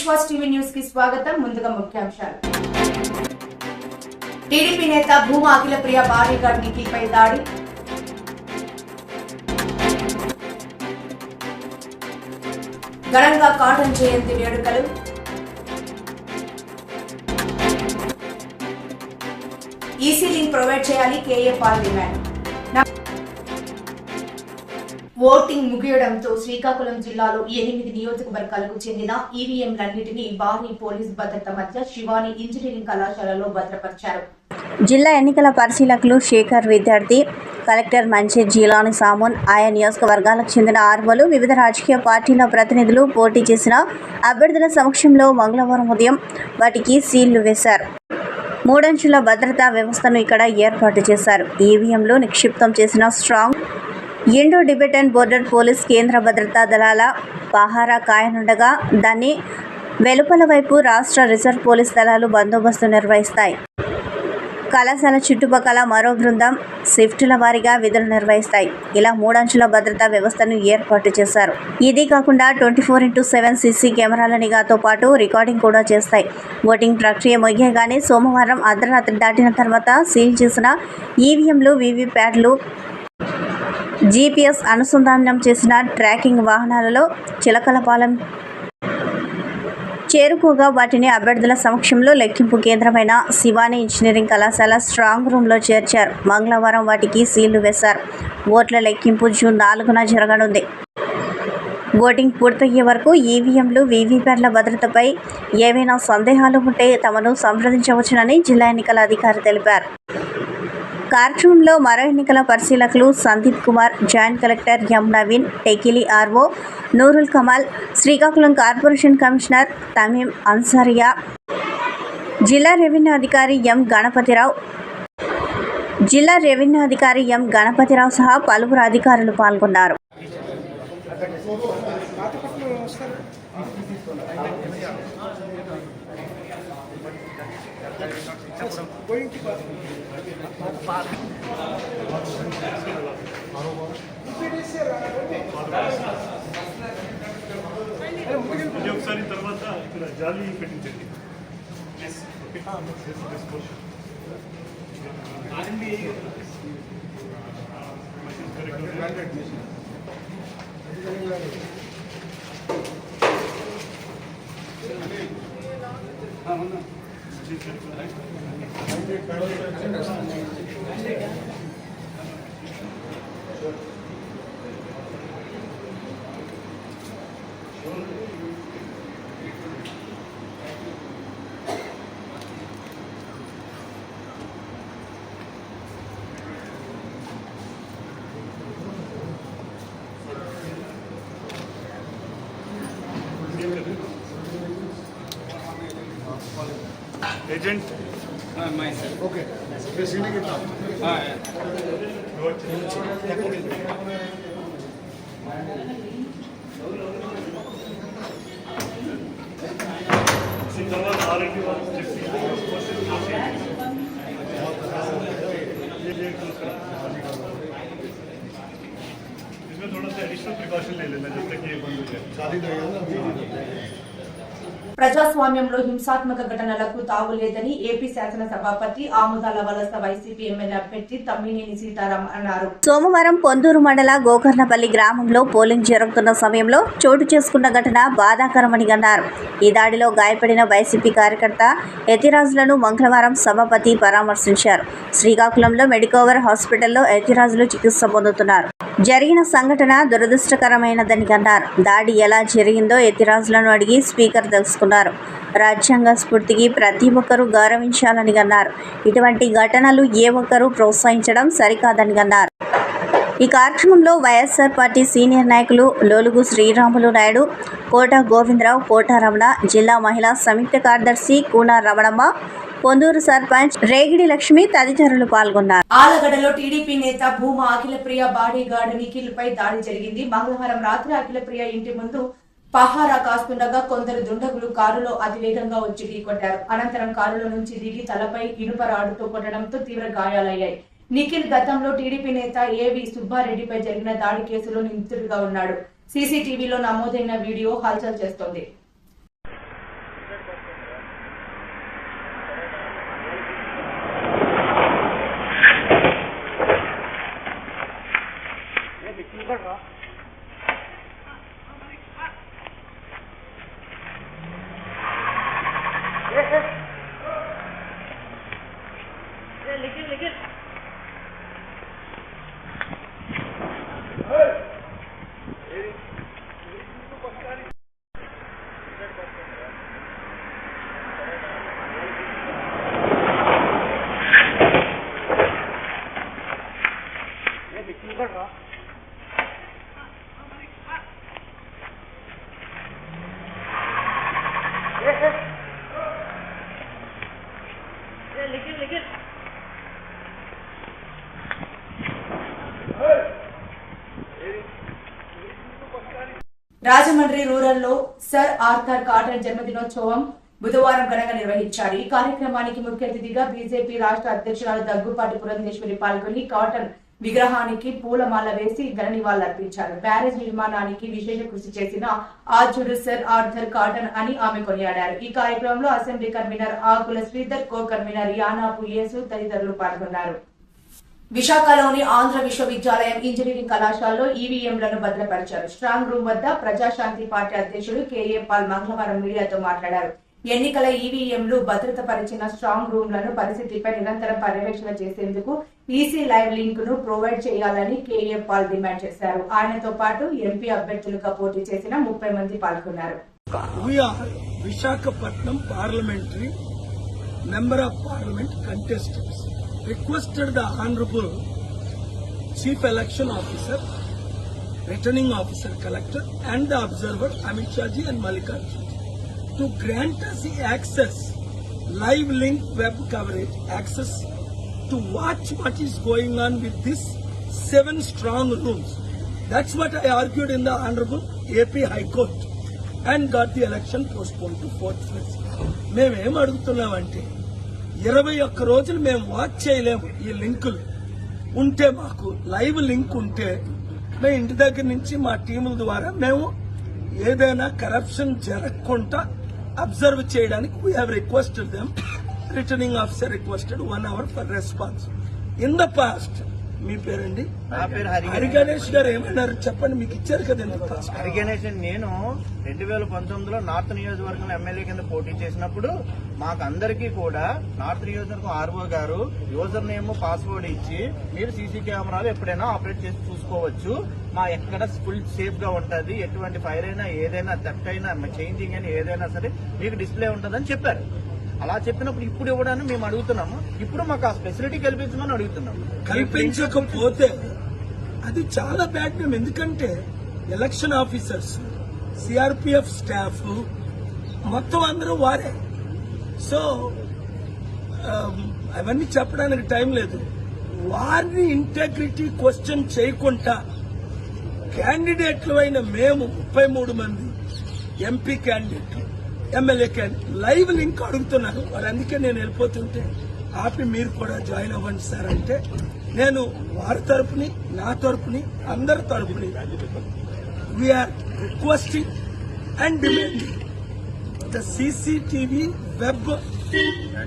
Vishwas TV news కి స్వాగతం. ముందుగా ముఖ్యాంశాలు. టీడీపీ నేత భూమా అఖిలప్రియ బాడీగార్డ్ నిఖిల్పై దాడి. ఘనంగా కాటన్ జయంతి వేడుకలు. ఈసీ లింక్ ప్రొవైడ్ చేయాలి కేఏ పాల్ డిమాండ్. ఓటింగ్ ముగియడంతో శ్రీకాకుళం జిల్లాలో 8 నియోజకవర్గాలకు చెందిన ఈవీఎంలన్నింటినీ భారీ పోలీస్ భద్రత మధ్య శివాని ఇంజనీరింగ్ కళాశాలలో భద్రపరిచారు. జిల్లా ఎన్నికల పరిశీలకులు శేఖర్ విద్యార్థి, కలెక్టర్ మంచిర్ జిలాని సామున్, ఆయా నియోజకవర్గాలకు చెందిన ఆర్వోలు, వివిధ రాజకీయ పార్టీల ప్రతినిధులు పోటీ చేసిన అభ్యర్థుల సమక్షంలో మంగళవారం ఉదయం వాటికి సీళ్లు వేశారు. 3 అంచెల భద్రతా వ్యవస్థను ఇక్కడ ఏర్పాటు చేశారు. ఈవీఎంలో నిక్షిప్తం చేసిన strong Indo Tibetan border police కేంద్ర భద్రతా దళాల పహారా కాయనుండగా దాన్ని వెలుపల వైపు రాష్ట్ర రిజర్వ్ పోలీస్ దళాలు బందోబస్తు నిర్వహిస్తాయి. కళాశాల చుట్టుపక్కల మరో బృందం షిఫ్టుల వారీగా విధులు నిర్వహిస్తాయి. ఇలా 3 అంచెల భద్రతా వ్యవస్థను ఏర్పాటు చేశారు. ఇది కాకుండా 24/7 సీసీ కెమెరాల నిఘాతో పాటు రికార్డింగ్ కూడా చేస్తాయి. ఓటింగ్ ప్రక్రియ ముగియగానే సోమవారం అర్ధరాత్రి దాటిన తర్వాత సీల్ చేసిన ఈవీఎంలు, వీవీప్యాట్లు, జీపీఎస్ అనుసంధానం చేసిన ట్రాకింగ్ వాహనాలలో చిలకలపాలెం చేరుకోగా వాటిని అభ్యర్థుల సమక్షంలో లెక్కింపు కేంద్రమైన శివాని ఇంజనీరింగ్ కళాశాల స్ట్రాంగ్ రూమ్లో చేర్చారు. మంగళవారం వాటికి సీళ్లు వేశారు. ఓట్ల లెక్కింపు జూన్ 4న జరగనుంది. ఓటింగ్ పూర్తయ్యే వరకు ఈవీఎంలు, వీవీప్యాట్ల భద్రతపై ఏవైనా సందేహాలు ఉంటే తమను సంప్రదించవచ్చునని జిల్లా ఎన్నికల అధికారి తెలిపారు. కార్యక్రమంలో మరో ఎన్నికల పరిశీలకులు Sandeep Kumar, joint collector M Naveen, Tekkali RO Noorul Kamal, Srikakulam corporation commissioner Tameem Ansariya, జిల్లా రెవెన్యూ అధికారి ఎం గణపతిరావు సహా పలువురు అధికారులు పాల్గొన్నారు. ఒకసారి తర్వాత ఇక్కడ జాలి పెట్టించండి. Agent? Myself. Okay. President it now. Yeah. इसमें थोड़ा सा एडिशनल प्रिकॉशन ले लेना जब तक ये बंद हो जाए. शादी रहेगा. ప్రజాస్వామ్యంలో హింసాత్మక ఘటనలకు తావు లేదని ఏపీ శాసన సభాపతి ఆముదాల వలస వైసీపీ ఎమ్మెల్యే అభ్యర్థి తమ్మినేని సీతారాం అన్నారు. సోమవారం పొందూరు మండల గోకర్ణపల్లి గ్రామంలో పోలింగ్ జరుగుతున్న సమయంలో చోటు చేసుకున్న ఘటన బాధాకరమని అన్నారు. ఈ దాడిలో గాయపడిన వైసీపీ కార్యకర్త యతిరాజులను మంగళవారం సభాపతి పరామర్శించారు. శ్రీకాకుళంలో మెడికోవర్ హాస్పిటల్లో యతిరాజులు చికిత్స పొందుతున్నారు. జరిగిన సంఘటన దురదృష్టకరమైనదని అన్నారు. దాడి ఎలా జరిగిందో యతిరాజులను అడిగి స్పీకర్ తెలుసుకున్నారు. రాజ్యాంగ స్ఫూర్తికి ప్రతి ఒక్కరూ గౌరవించాలని అన్నారు. ఇటువంటి ఘటనలు ఏ ఒక్కరూ ప్రోత్సహించడం సరికాదని అన్నారు. ఈ కార్యక్రమంలో వైఎస్ఆర్ పార్టీ సీనియర్ నాయకులు లోలుగు శ్రీరాములు నాయుడు, కోట గోవిందరావు, కోట రమణ, జిల్లా మహిళా సంయుక్త కార్యదర్శి కూన రమణమ్మ, పొందూరు సర్పంచ్ రేగిడి లక్ష్మి తదితరులు పాల్గొన్నారు. ఆలగడలో టీడీపీ నేత భూమా అఖిలప్రియ బాడీగార్డ్ నిఖిల్పై దాడి జరిగింది. మంగళవారం రాత్రి అఖిలప్రియ ఇంటి ముందు పహారా కాస్తుండగా కొందరు దుండగులు కారులో అతివేగంగా వచ్చి ఢీకొట్టారు. అనంతరం కారులో నుంచి దిగి తలపై ఇనుప రాడుతో కొట్టడంతో తీవ్ర గాయాలయ్యాయి. నిఖిల్ గతంలో టీడీపీ నేత ఏవి సుబ్బారెడ్డిపై జరిగిన దాడి కేసులో నిందితుడిగా ఉన్నాడు. సీసీటీవీలో నమోదైన వీడియో హల్చల్ చేస్తోంది. రాజమండ్రి రూరల్ లో సర్ ఆర్థర్ కాటన్ జన్మదినోత్సవం బుధవారం ఘనంగా నిర్వహించారు. ఈ కార్యక్రమానికి ముఖ్య అతిథిగా బీజేపీ రాష్ట్ర అధ్యక్షురాలు దగ్గుపాటి పురంధేశ్వరి పాల్గొని కాటన్ విగ్రహానికి పూలమాల వేసి ఘన నివాళులర్పించారు. బ్యారేజ్ నిర్మాణానికి విశేష కృషి చేసిన ఆద్యుడు సర్ ఆర్థర్ కాటన్ అని ఆమె కొనియాడారు. ఈ కార్యక్రమంలో అసెంబ్లీ కన్వీనర్ ఆకుల శ్రీధర్, కో కన్వీనర్ యానాపు యేసు తదితరులు పాల్గొన్నారు. విశాఖలోని ఆంధ్ర విశ్వవిద్యాలయం ఇంజనీరింగ్ కళాశాలలో ఈవీఎంలను భద్రపరిచారు. స్ట్రాంగ్ రూమ్ వద్ద ప్రజాశాంతి పార్టీ అధ్యక్షుడు కేఏ పాల్ మంగళవారం మీడియాతో మాట్లాడారు. ఎన్నికల ఈవీఎంలు భద్రత పరిచిన స్ట్రాంగ్ రూమ్లను పరిస్థితిపై నిరంతరం పర్యవేక్షణ చేసేందుకు ఈసీ లైవ్ లింక్ ను ప్రొవైడ్ చేయాలని కేఏ పాల్ డిమాండ్ చేశారు. ఆయనతో పాటు ఎంపీ అభ్యర్థులుగా పోటీ చేసిన 30 మంది పాల్గొన్నారు. Visakhapatnam parliamentary member of parliament contestants requested the Honorable Chief Election Officer, Returning Officer Collector and the Observer Amit Shah ji and Mallikarjun to grant us the access, live link web coverage, access to watch what is going on with this 7 strong rooms. That's what I argued in the Honorable AP High Court and got the election postponed to 4th February. మేమేం అడుగుతున్నామంటే 21 రోజులు మేము watch చేయలేము. ఈ లింకులు ఉంటే మాకు live link ఉంటే మేము ఇంటి దగ్గర నుంచి మా టీముల ద్వారా మేము ఏదైనా కరప్షన్ జరగకుండా అబ్జర్వ్ చేయడానికి we have requested them. Returning officer requested 1 hour for response. In the past మీ పేరండి? హరిగణేష్ గారు ఏమన్నారు చెప్పండి, మీకు ఇచ్చారు కదా. హరిగణేష్ నేను 2019లో నార్త్ నియోజకవర్గంలో ఎమ్మెల్యే కింద పోటీ చేసినప్పుడు మాకు అందరికీ కూడా నార్త్ నియోజకవర్గం ఆర్ఓ గారు యూజర్ నేమ్ పాస్వర్డ్ ఇచ్చి మీరు సీసీ కెమెరాలు ఎప్పుడైనా ఆపరేట్ చేసి చూసుకోవచ్చు, మా ఎక్కడ ఫుల్ సేఫ్ గా ఉంటది, ఎటువంటి ఫైర్ అయినా ఏదైనా థెఫ్ట్ అయినా చేంజింగ్ అయినా ఏదైనా సరే మీకు డిస్ప్లే ఉంటుందని చెప్పారు. అలా చెప్పినప్పుడు ఇప్పుడు ఇవ్వడానికి మేము అడుగుతున్నాము. ఇప్పుడు మాకు ఆ ఫెసిలిటీ కల్పించమని అడుగుతున్నాము. కల్పించకపోతే అది చాలా బ్యాడ్ మేము. ఎందుకంటే ఎలక్షన్ ఆఫీసర్స్, సిఆర్పిఎఫ్ స్టాఫ్ మొత్తం అందరూ వారే. సో అవన్నీ చెప్పడానికి టైం లేదు. వారిని ఇంటెగ్రిటీ క్వశ్చన్ చేయకుండా క్యాండిడేట్లు అయిన మేము 33 మంది ఎంపీ క్యాండిడేట్లు, ఎమ్మెల్యే క్యాండిడేట్ లైవ్ లింక్ అడుగుతున్నారు. మరి అందుకే నేను వెళ్ళిపోతుంటే ఆపి మీరు కూడా జాయిన్ అవ్వండి సార్ అంటే నేను వారి తరపుని, నా తరపుని, అందరి తరపుని we're requesting and demanding the CCTV web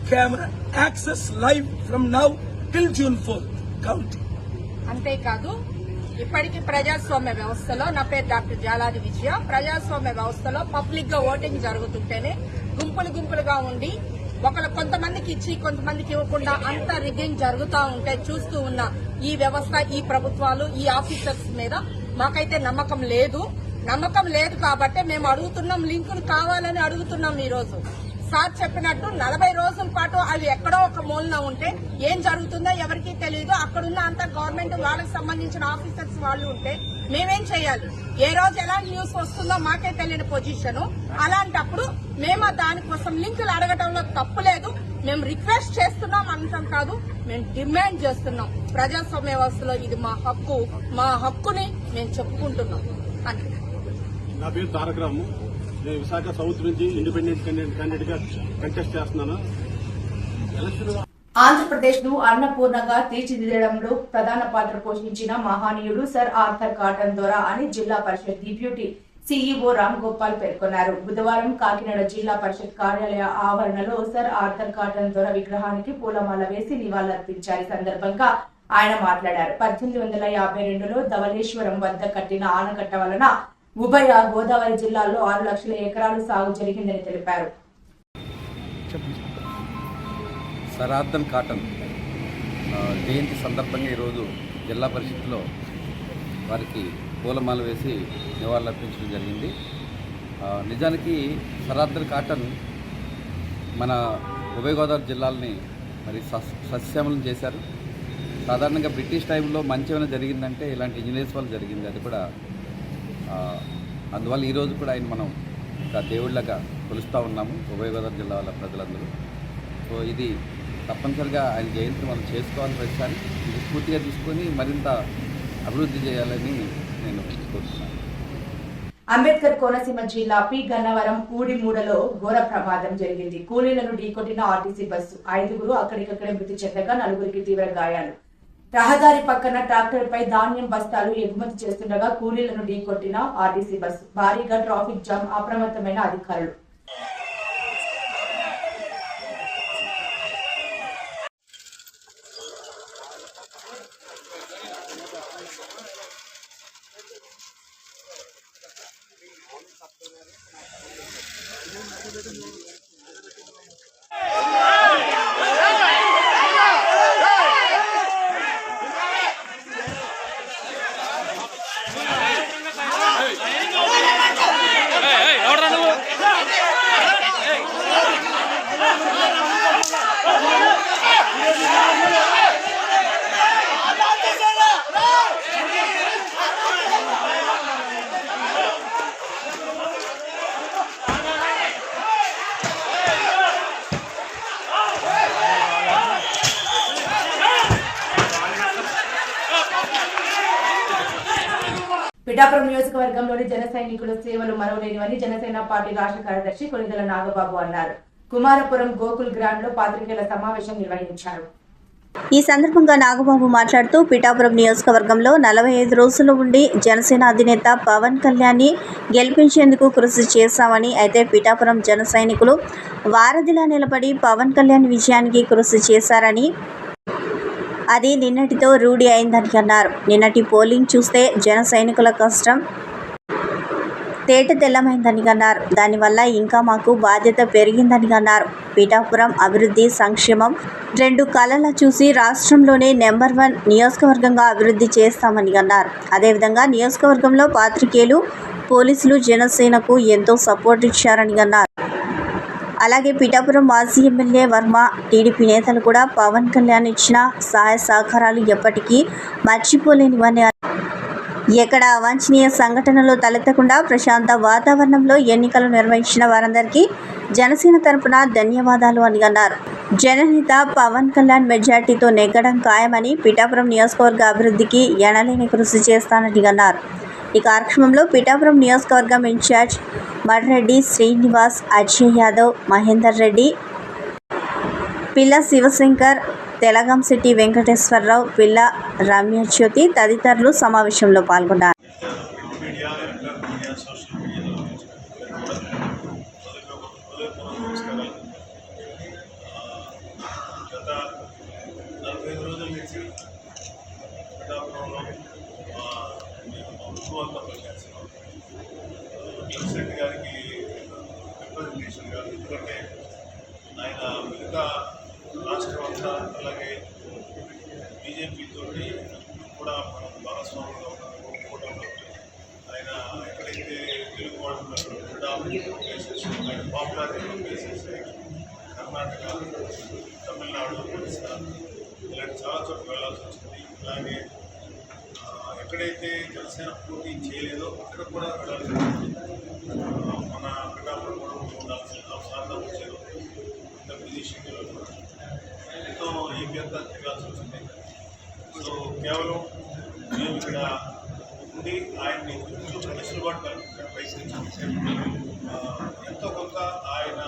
camera access live from now till June 4th counting. అంతేకాదు ఇప్పటికీ ప్రజాస్వామ్య వ్యవస్థలో, నా పేరు డాక్టర్ జాలాది విజయ, ప్రజాస్వామ్య వ్యవస్థలో పబ్లిక్ గా ఓటింగ్ జరుగుతుంటేనే గుంపులుగా ఉండి కొంతమందికి ఇచ్చి కొంతమందికి ఇవ్వకుండా అంత రిగ్గింగ్ జరుగుతూ ఉంటే చూస్తూ ఉన్న ఈ వ్యవస్థ, ఈ ప్రభుత్వాలు, ఈ ఆఫీసర్స్ మీద మాకైతే నమ్మకం లేదు కాబట్టి మేము అడుగుతున్నాం, లింకులు కావాలని అడుగుతున్నాం. ఈ రోజు సార్ చెప్పినట్టు 40 రోజుల పాటు అవి ఎక్కడో ఒక మూలన ఉంటే ఏం జరుగుతుందో ఎవరికీ తెలియదు. అక్కడున్న అంత గవర్నమెంట్ వాళ్ళకి సంబంధించిన ఆఫీసర్స్ వాళ్ళు ఉంటే మేమేం చేయాలి? ఏ రోజు ఎలాంటి న్యూస్ వస్తుందో మాకే తెలియని పొజిషన్. అలాంటప్పుడు మేము దానికోసం లింకులు అడగటంలో తప్పు లేదు. మేము రిక్వెస్ట్ చేస్తున్నాం అనటం కాదు, మేము డిమాండ్ చేస్తున్నాం. ప్రజాస్వామ్య వ్యవస్థలో ఇది మా హక్కు, మా హక్కుని మేము చెప్పుకుంటున్నాం. అంటే నా పేరు తారక రాము. నేను విశాఖ సౌత్ నుంచి ఇండిపెండెంట్ క్యాండిడేట్ గా కంటెస్ట్ చేస్తున్నాను. ఆంధ్రప్రదేశ్ ను అన్నపూర్ణగా తీర్చిదిద్దడంలో ప్రధాన పాత్ర పోషించిన మహానీయుడు సర్ ఆర్థర్ కాటన్ దొర అని జిల్లా పరిషత్ డిప్యూటీ సీఈఓ రామ్ గోపాల్ పేర్కొన్నారు. బుధవారం కాకినాడ జిల్లా పరిషత్ కార్యాలయ ఆవరణలో సర్ ఆర్థర్ కాటన్ దొర విగ్రహానికి పూలమాల వేసి నివాళులర్పించారు. ఈ సందర్భంగా ఆయన మాట్లాడారు. 1852లో ధవళేశ్వరం వద్ద కట్టిన ఆనకట్ట వలన ఉభయ గోదావరి జిల్లాల్లో 6 లక్షల ఎకరాలు సాగు జరిగిందని తెలిపారు. సరార్థన్ కాటన్ జయంతి సందర్భంగా ఈరోజు జిల్లా పరిషత్లో వారికి పూలమాల వేసి నివాళులర్పించడం జరిగింది. నిజానికి సరార్థన్ కాటన్ మన ఉభయ గోదావరి జిల్లాలని మరి సస్యశ్యామలం చేశారు. సాధారణంగా బ్రిటిష్ టైంలో మంచి ఏమైనా జరిగిందంటే ఇలాంటి ఇంజనీర్స్ వల్ల జరిగింది. అది కూడా అందువల్ల ఈరోజు కూడా ఆయన మనం ఒక దేవుళ్ళగా కొలుస్తూ ఉన్నాము ఉభయ గోదావరి జిల్లా వాళ్ళ ప్రజలందరూ. సో ఇది తప్పనిసరిగా ఆయన జయంతి మనం చేసుకోవాలని ప్రతిసారి ఇది స్ఫూర్తిగా తీసుకొని మరింత అభివృద్ధి చేయాలని నేను కోరుతున్నాను. అంబేద్కర్ కోనసీమ జిల్లా పి గన్నవరం ఊడిమూడలో ఘోర ప్రమాదం జరిగింది. కూలీలను ఢీకొట్టిన ఆర్టీసీ బస్సు 5గురు అక్కడికక్కడే మృతి చెందగా 4గురికి తీవ్ర గాయాలు. రహదారి పక్కన ట్రాక్టర్ పై ధాన్యం బస్తాలు ఎగుమతి చేస్తుండగా కూలీలను ఢీకొట్టిన ఆర్టీసీ బస్సు. భారీగా ట్రాఫిక్ జామ్, అప్రమత్తమైన అధికారులు. పిఠాపురం నియోజకవర్గంలోని జన సైనికుల సేవలు మరవలేనివని జనసేన పార్టీ రాష్ట్ర కార్యదర్శి కొనిదెల నాగబాబు అన్నారు. కుమారపురం గోకుల్ గ్రాండ్ లో పాత్రికేయుల సమావేశం నిర్వహించారు. ఈ సందర్భంగా నాగబాబు మాట్లాడుతూ పిఠాపురం నియోజకవర్గంలో 45 రోజులు ఉండి జనసేన అధినేత పవన్ కళ్యాణ్ని గెలిపించేందుకు కృషి చేశామని, అయితే పిఠాపురం జన సైనికులు వారధిలా నిలబడి పవన్ కళ్యాణ్ విజయానికి కృషి చేశారని, అది నిన్నటితో రూఢి అయిందని అన్నారు. నిన్నటి పోలింగ్ చూస్తే జన సైనికుల కష్టం తేట తెల్లమైందని అన్నారు. దానివల్ల ఇంకా మాకు బాధ్యత పెరిగిందని అన్నారు. పిఠాపురం అభివృద్ధి, సంక్షేమం 2 కళలా చూసి రాష్ట్రంలోనే నెంబర్ 1 నియోజకవర్గంగా అభివృద్ధి చేస్తామని అన్నారు. అదేవిధంగా నియోజకవర్గంలో పాత్రికేయులు, పోలీసులు జనసేనకు ఎంతో సపోర్ట్ ఇచ్చారని అన్నారు. అలాగే పిఠాపురం మాజీ ఎమ్మెల్యే వర్మ, టీడీపీ నేతలు కూడా పవన్ కళ్యాణ్ ఇచ్చిన సహాయ సహకారాలు ఎప్పటికీ మర్చిపోలేనివని, ఎక్కడ అవాంఛనీయ సంఘటనలు తలెత్తకుండా ప్రశాంత వాతావరణంలో ఎన్నికలు నిర్వహించిన వారందరికీ జనసేన తరపున ధన్యవాదాలు అని అన్నారు. జననేత పవన్ కళ్యాణ్ మెజార్టీతో నెగ్గడం ఖాయమని, పిఠాపురం నియోజకవర్గ అభివృద్ధికి ఎనలేని కృషి చేస్తానని అన్నారు. ఈ కార్యక్రమంలో పిఠాపురం నియోజకవర్గం ఇన్ఛార్జ్ మడ్రెడ్డి శ్రీనివాస్, అజయ్ యాదవ్, మహేందర్ రెడ్డి, పిల్ల శివశంకర్, తెలగంశెట్టి వెంకటేశ్వరరావు, పిల్ల రమ్యజ్యోతి తదితరులు సమావేశంలో పాల్గొన్నారు. జగన్శెట్టి గారికి రిప్రజెంటేషన్గా, ఎందుకంటే ఆయన మిగతా రాష్ట్రం అంతా అలాగే బీజేపీతో కూడా మనం భాగస్వాములుగా ఒప్పుకోవడంలో ఆయన ఎక్కడైతే తెలుగువాడు ప్లేసెస్, ఆయన పాపులారిటీ ప్లేసెస్ కర్ణాటక, తమిళనాడు, ఒడిశా ఇలాంటి చాలా చోట్ల వెళ్ళాల్సి వచ్చింది. అలాగే ఎక్కడైతే జనసేన పోటీ చేయలేదో అక్కడ కూడా వెళ్ళాల్సి వచ్చింది. మన పిఠాపురం కూడా 4 సార్లు వచ్చారు. విదేశీయులు ఎంతో ఏపీ అంతా తిరగాల్సి వచ్చింది. సో కేవలం మేము ఇక్కడ ఉండి ఆయన్ని కొంచెం వెసులుబాటు ప్రయత్నించాం. ఎంతో కొంత ఆయన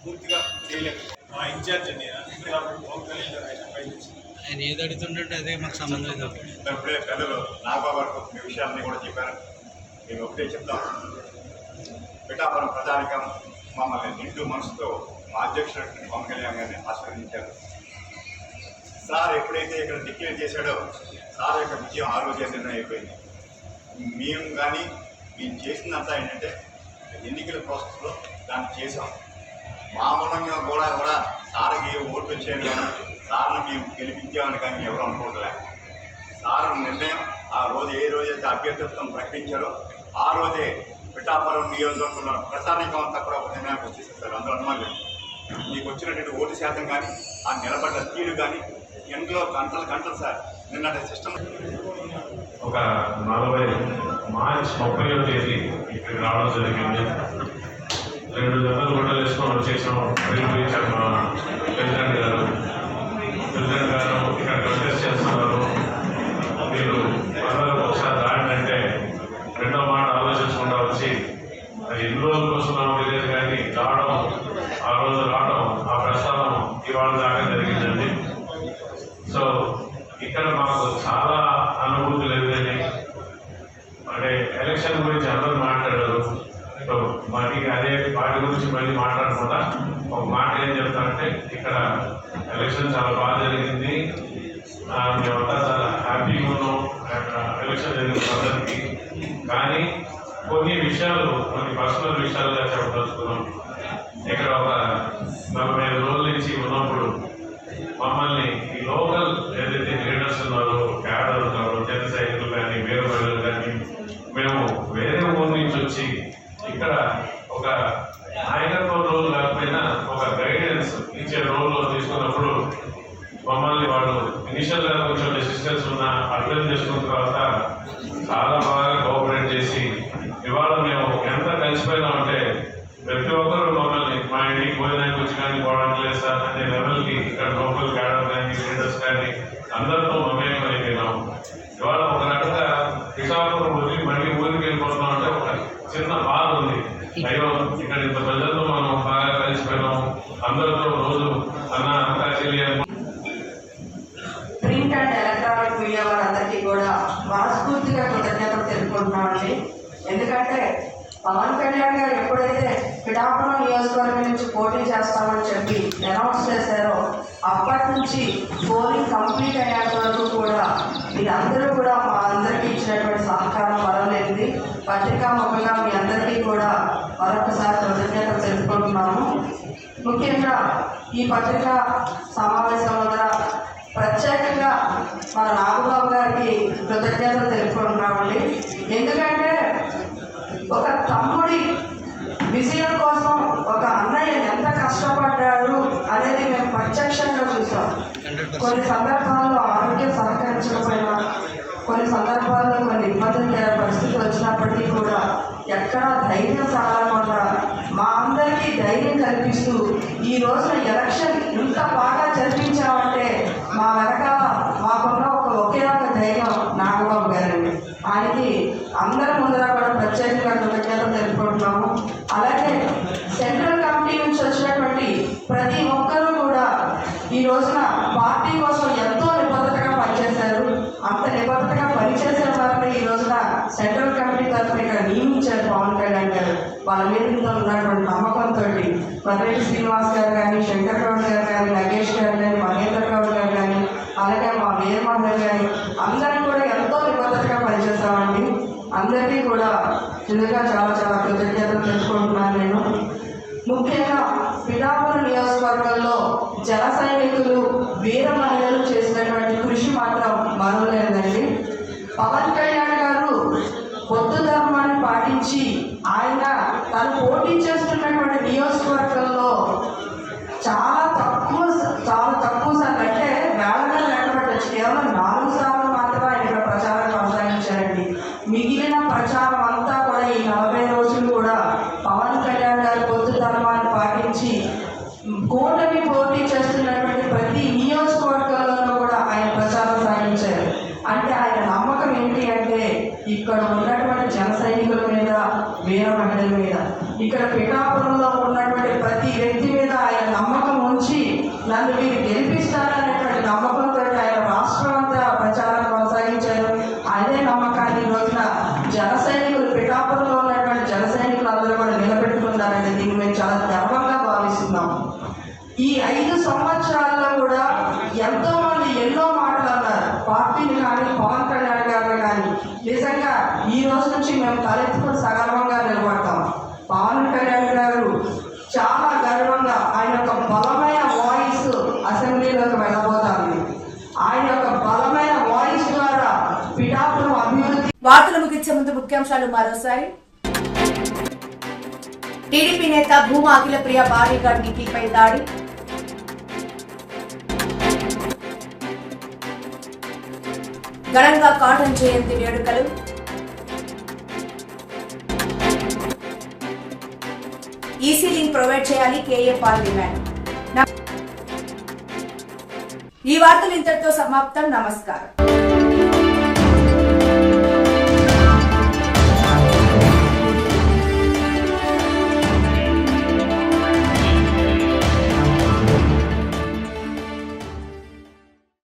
పూర్తిగా చేయలేదు. మా ఇన్ఛార్జ్ అని ఆయన ఏది అడుగుతుంటే అదే మాకు సంబంధం లేదు. ఇప్పుడే పెద్దలు నాగబాబు గారు విషయాన్ని కూడా చెప్పారు. మేము ఒకటే చెప్తాం. పిఠాపురం ప్రధానికం మమ్మల్ని నిండు మనసుతో మా అధ్యక్షుడు పవన్ కళ్యాణ్ గారిని ఆశీర్వదించారు. సార్ ఎప్పుడైతే ఇక్కడ డిక్లేర్ చేశాడో సార్ యొక్క విజయం ఆ రోజే నిర్ణయం అయిపోయింది. మేము కానీ మేము చేసిందంతా ఏంటంటే ఎన్నికల ప్రాసెస్లో దాన్ని చేసాం. మామూలంగా కూడా సార్కి ఓట్లు వచ్చాయని కానీ సార్ని మేము గెలిపించామని కానీ ఎవరు అనుకోవట్లే. సార్ నిర్ణయం ఆ రోజు ఏ రోజైతే అభ్యర్థిత్వం ప్రకటించారో ఆ రోజే పిఠాపురం నియోజకవర్గంలో ప్రచారికం అంతా కూడా ఒక నిర్ణయానికి వచ్చేసేస్తారు. అందులో అనుమానం లేదు. మీకు వచ్చినటువంటి ఓటు శాతం కానీ ఆ నిలబడ్డ తీరు కానీ ఎండలో గంటలు సార్ నిన్నటి సిస్టమ్. ఒక 40 మార్చి 30వ తేదీ ఇక్కడికి రావడం జరిగింది. 2 జతలు గుడ్డలు వేసుకొని వచ్చేసాం. పిలిపించారు మా ప్రెసిడెంట్ గారు ఇక్కడ కంటెస్ట్ చేస్తున్నారు, మీరు అందరూ ఒకసారి రాండి. రెండో మాట ఆలోచించకుండా వచ్చి అది ఎన్ని రోజుల కోసం తెలియదు కానీ రావడం, ఆ రోజు రావడం, ఆ ప్రస్థానం ఇవాళ దాకా జరిగిందండి. సో ఇక్కడ మాకు చాలా అనుభూతులు ఎదురని, అంటే ఎలక్షన్ గురించి అందరూ మాట్లాడారు. సో వాటికి అదే వాటి గురించి మళ్ళీ మాట్లాడకుండా ఒక మాట ఏం చెప్తారంటే, ఇక్కడ ఎలక్షన్ చాలా బాగా జరిగింది, మేమంతా చాలా హ్యాపీగా ఉన్నాం ఎలక్షన్ జరిగిన అందరికీ. కానీ కొన్ని విషయాలు, కొన్ని పర్సనల్ విషయాలుగా చెప్పదలుచుకున్నాం. ఇక్కడ ఒక 45 రోజుల నుంచి ఉన్నప్పుడు మమ్మల్ని ఈ లోకల్ ఏదైతే లీడర్స్ ఉన్నారో, క్యాడర్ ఉన్నారో, జన సైనికులు కానీ వేరే మహిళలు కానీ, మేము వేరే ఊరు నుంచి వచ్చి ఇక్కడ ఒక నాయకత్వం రోజు లేకపోయినా ఒక గైడెన్స్ ఇచ్చే రోల్లో తీసుకున్నప్పుడు మమ్మల్ని వాళ్ళు ఇనిషియల్గా కొంచెం రెసిస్టెన్స్ ఉన్నా అర్థం చేసుకున్న తర్వాత చాలా బాగా కోఆపరేట్ చేసి ఇవాళ మేము ఎంత కలిసిపోయినామంటే ప్రతి ఒక్కరు మమ్మల్ని మా ఇంటికి భోజనానికి వచ్చి కానీ పోవడానికి లేదు సార్ అనే లెవెల్కి ఇక్కడ లోకల్ క్యాడర్ కానీ లీడర్స్ కానీ అందరితో మమేకం అయిపోయినాం. ఇవాళ ఒక రకంగా పిఠాపురం వదిలి మళ్ళీ ఊరికి వెళ్ళిపోతున్నాం అంటే ఒక చిన్న బాధ ఉంది. అయ్యో ఇక్కడ ఇంత ప్రజలతో మనం బాగా కలిసిపోయినాం, అందరితో రోజు అన్న అంతా చెల్లి. ప్రింట్ అండ్ ఎలక్ట్రానిక్ మీడియా వారందరికీ కూడా మనస్ఫూర్తిగా కృతజ్ఞతలు తెలుపుకుంటున్నామండి. ఎందుకంటే పవన్ కళ్యాణ్ గారు ఎప్పుడైతే పిఠాపురం నియోజకవర్గం నుంచి పోటీ చేస్తామని చెప్పి అనౌన్స్ చేశారో అప్పటి నుంచి పోలింగ్ కంప్లీట్ అయ్యేంత వరకు కూడా మీరందరూ కూడా మా అందరికీ ఇచ్చినటువంటి సహకారం వరలేదు. పత్రికా ముఖంగా మీ అందరికీ కూడా మరొకసారి కృతజ్ఞతలు తెలుపుకుంటున్నాము. ముఖ్యంగా ఈ పత్రికా సమావేశం ద్వారా ప్రత్యేకంగా మన నాగబాబు గారికి కృతజ్ఞతలు తెలుపుకుంటున్నామండి. ఎందుకంటే ఒక తమ్ముడి విజయం కోసం ఒక అన్నయ్య ఎంత కష్టపడ్డాడు అనేది మేము ప్రత్యక్షంగా చూసాం. కొన్ని సందర్భాల్లో ఆరోగ్యం సహకరించకపోయినా, కొన్ని సందర్భాల్లో కొన్ని ఇబ్బందులు పరిస్థితులు వచ్చినప్పటికీ కూడా ఎక్కడా ధైర్యం సాగకుండా మా అందరికీ ధైర్యం కల్పిస్తూ ఈ రోజున ఎలక్షన్ ఇంత బాగా జరిపించామంటే మా వెనకాల మాకున్న ఒకే ఒక ధైర్యం నాగబాబు గారండి. ఆయనకి అందరి ముందర కూడా ప్రత్యేకంగా కృతజ్ఞతలు తెలుపుకుంటున్నాము. అలాగే సెంట్రల్ కమిటీ నుంచి వచ్చినటువంటి ప్రతి ఒక్కరూ కూడా ఈ రోజున పార్టీ కోసం ఎంతో నిబద్ధతగా పనిచేశారు. అంత నిబద్ధతగా పనిచేసే వారిని ఈ రోజున సెంట్రల్ కమిటీ తరఫున ఇక్కడ నియమించారు పవన్ కళ్యాణ్ గారు. వాళ్ళ మీద ఉన్నటువంటి నమ్మకంతో మర్రెడ్డి శ్రీనివాస్ గారు కానీ, శంకర్ గౌడ్ గారు కానీ, నగేష్ గారు కానీ, మహేంద్ర గౌడ్ గారు కానీ, అలాగే మా వీరమహల్ గారు అందరినీ కూడా ఎంతో నిబద్ధతగా పనిచేస్తామండి. అందరికీ కూడా నిజంగా చాలా చాలా కృతజ్ఞతలు తెలుసుకుంటున్నాను నేను. ముఖ్యంగా పిఠాపురం నియోజకవర్గంలో జన సైనికులు, వీర మహిళలు చేసినటువంటి కృషి మాత్రం మరవలేదండి. పవన్ కళ్యాణ్ గారు పొత్తు ధర్మాన్ని పాటించి ఆయన తను పోటీ చేస్తున్నటువంటి నియోజకవర్గంలో చాలా తక్కువ సార్లు అంటే వేళగా లెక్కబట్టచ్చు, కేవలం 4 సార్లు మాత్రమే ఆయన ఇక్కడ ప్రచారం కొనసాగించారండి. మిగిలిన ప్రచారం అంతా కూడా ఈ 40 రోజులు కూడా పవన్ కళ్యాణ్ గారు పొత్తు ధర్మాన్ని పాటించి కూటమి పోటీ చేస్తున్నటువంటి ప్రతి నియోజకవర్గాల్లోనూ కూడా ఆయన ప్రచారం సాగించారు. అంటే ఆయన నమ్మకం ఏంటి అంటే ఇక్కడ ఉన్నటువంటి జన సైనికుల మీద, వీర మహిళల మీద, ఇక్కడ పిఠాపురంలో ఉన్నటువంటి ప్రతి వ్యక్తి మీద ఆయన నమ్మకం ఉంచి నన్ను మీరు గెలిపిస్తారనేటువంటి నమ్మకంతో ఆయన రాష్ట్రం అంతా ప్రచారం కొనసాగించారు. అదే నమ్మకాన్ని ఈ రోజున జన సైనికులు, పిఠాపురంలో ఉన్నటువంటి జన సైనికులు అందరూ కూడా నిలబెట్టుకున్నారంటే దీన్ని మేము చాలా గర్వంగా భావిస్తున్నాం. ఈ 5 సంవత్సరాల్లో కూడా ఎంతో మంది ఎన్నో మాటలు అన్నారు పార్టీని కానీ, పవన్ కళ్యాణ్ గారిని కానీ. నిజంగా ఈ రోజు నుంచి మేము తలెత్తుకుని సగర్వంగా నిలబడతాం. వార్తలు ముగించే ముందు ముఖ్యాంశాలు మరోసారి. టీడీపీ నేత భూమా అఖిలప్రియ బాడీగార్డ్ నిఖిల్పై దాడి. ఘనంగా కాటన్ జయంతి వేడుకలు. ఈసీ లింక్ ప్రొవైడ్ చేయాలి కేఏ పాల్ డిమాండ్. ఈ వార్తలు ఇంతటితో సమాప్తం. నమస్కారం.